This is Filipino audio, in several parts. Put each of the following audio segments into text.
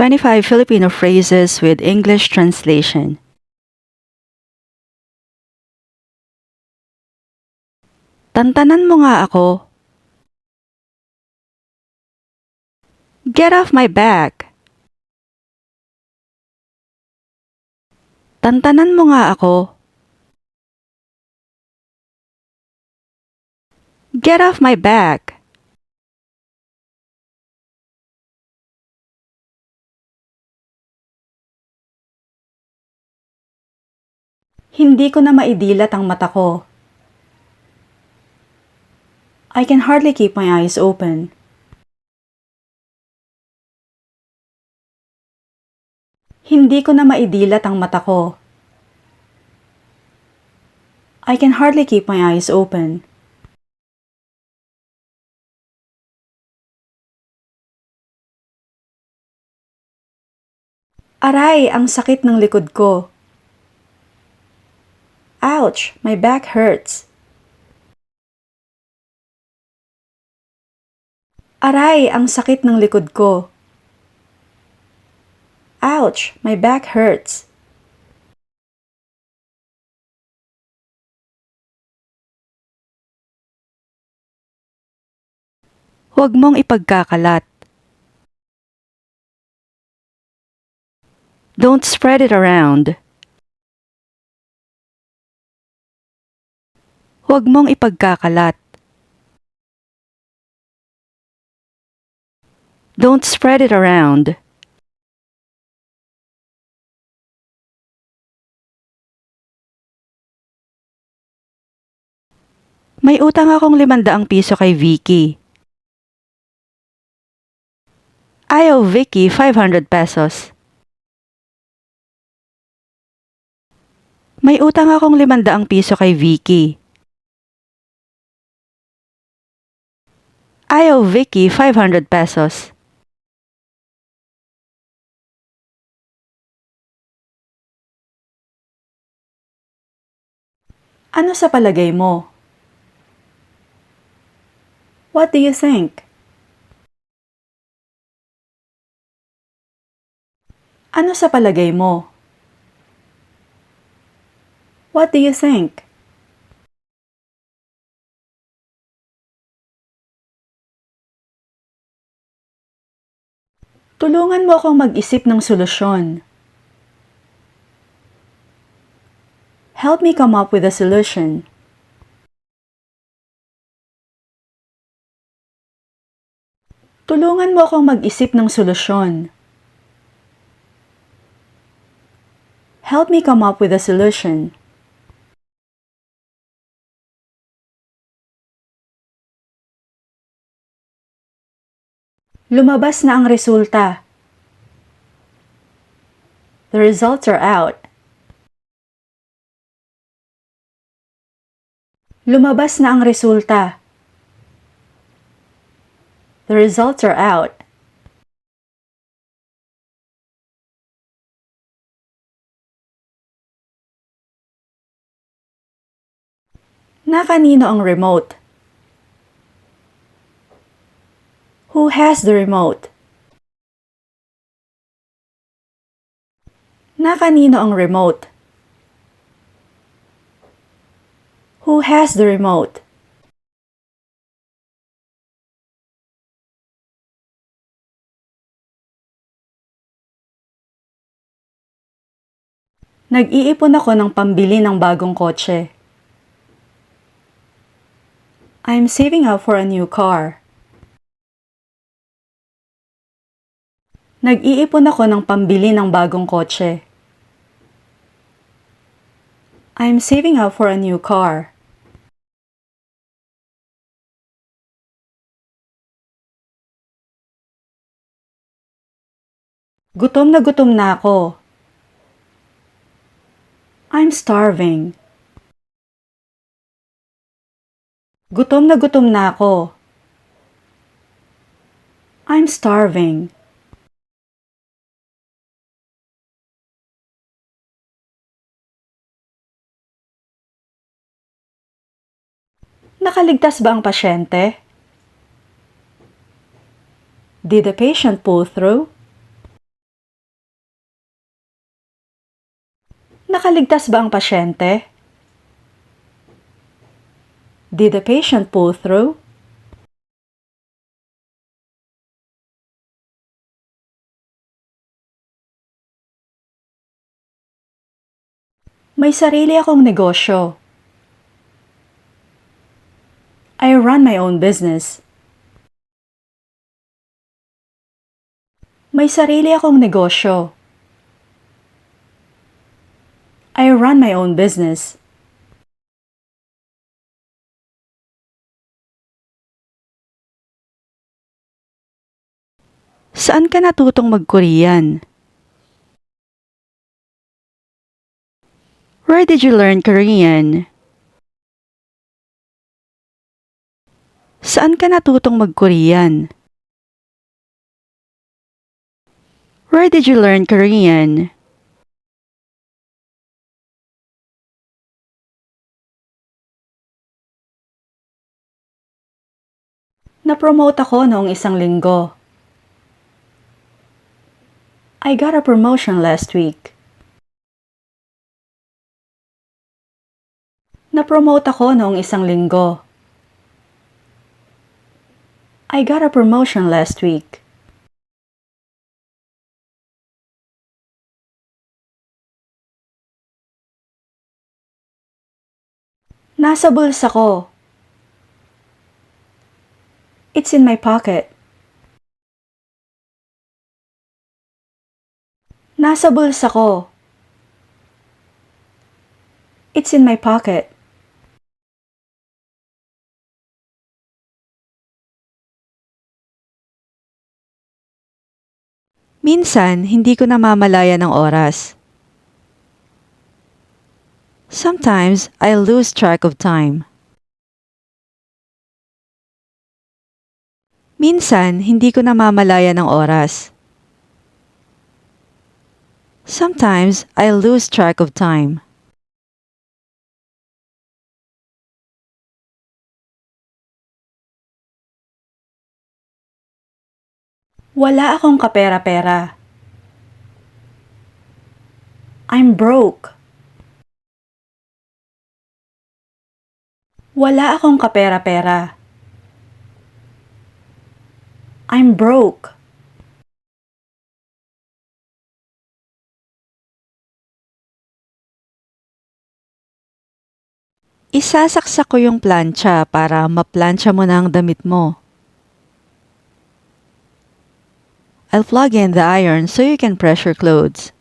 25 Filipino phrases with English translation. Tantanan mo nga ako. Get off my back. Tantanan mo nga ako. Get off my back. Hindi ko na maidilat ang mata ko. I can hardly keep my eyes open. Hindi ko na maidilat ang mata ko. I can hardly keep my eyes open. Aray, ang sakit ng likod ko. Ouch, my back hurts. Aray, ang sakit ng likod ko. Ouch, my back hurts. Huwag mong ipagkakalat. Don't spread it around. Huwag mong ipagkakalat. Don't spread it around. May utang akong 500 piso kay Vicky. I owe Vicky 500 pesos. May utang akong 500 piso kay Vicky. I owe Vicky 500 pesos. Ano sa palagay mo? What do you think? Ano sa palagay mo? What do you think? Tulungan mo akong mag-isip ng solusyon. Help me come up with a solution. Tulungan mo akong mag-isip ng solusyon. Help me come up with a solution. Lumabas na ang resulta. The results are out. Lumabas na ang resulta. The results are out. Na kanino ang remote? Who has the remote? Na kanino ang remote? Who has the remote? Nag-iipon ako ng pambili ng bagong kotse. I'm saving up for a new car. Nag-iipon ako ng pambili ng bagong kotse. I'm saving up for a new car. Gutom na ako. I'm starving. Gutom na ako. I'm starving. Nakaligtas ba ang pasyente? Did the patient pull through? Nakaligtas ba ang pasyente? Did the patient pull through? May sarili akong negosyo. I run my own business. May sarili akong negosyo. I run my own business. Saan ka natutong mag-Korean? Where did you learn Korean? Saan ka natutong mag-Korean? Where did you learn Korean? Na-promote ako noong isang linggo. I got a promotion last week. Na-promote ako noong isang linggo. I got a promotion last week. Nasa bulsa ko. It's in my pocket. Nasa bulsa ko. It's in my pocket. Minsan, hindi ko namamalayan ng oras. Sometimes, I lose track of time. Minsan, hindi ko namamalayan ng oras. Sometimes, I lose track of time. Wala akong kapera-pera. I'm broke. Wala akong kapera-pera. I'm broke. Isasaksak ko yung plancha para maplansya mo na ang damit mo. I'll plug in the iron so you can press your clothes.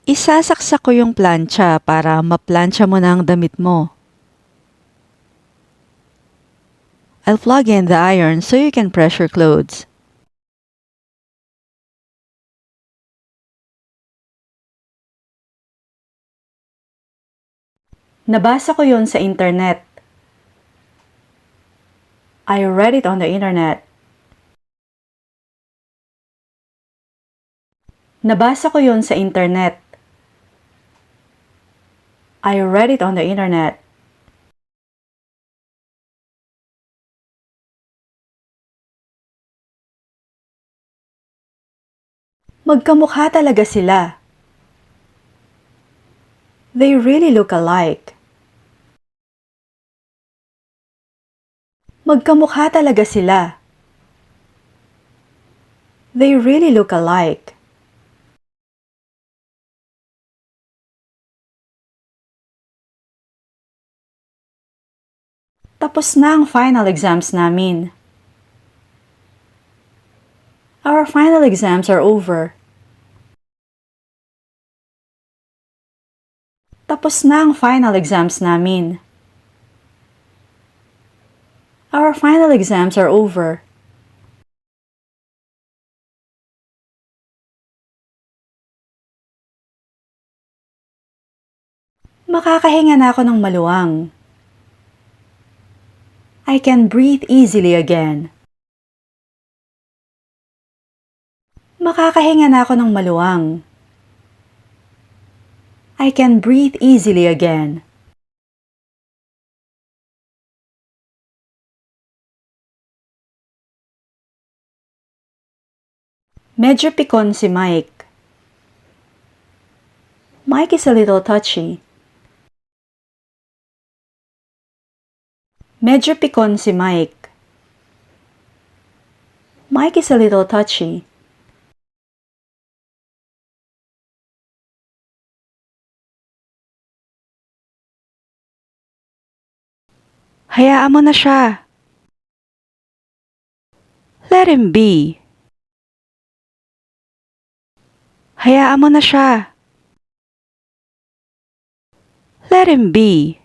Isasaksak ko yung plancha para maplansya mo na ang damit mo. I'll plug in the iron so you can press your clothes. Nabasa ko yon sa internet. I read it on the internet. Nabasa ko yon sa internet. I read it on the internet. Magkamukha talaga sila. They really look alike. Magkamukha talaga sila. They really look alike. Tapos na ang final exams namin. Our final exams are over. Tapos na ang final exams namin. Our final exams are over. Makakahinga na ako ng maluwang. I can breathe easily again. Makakahinga na ako ng maluwang. I can breathe easily again. Medyo pikon si Mike. Mike is a little touchy. Medyo pikon si Mike. Mike is a little touchy. Hayaan mo na siya. Let him be. Hayaan mo na siya. Let him be.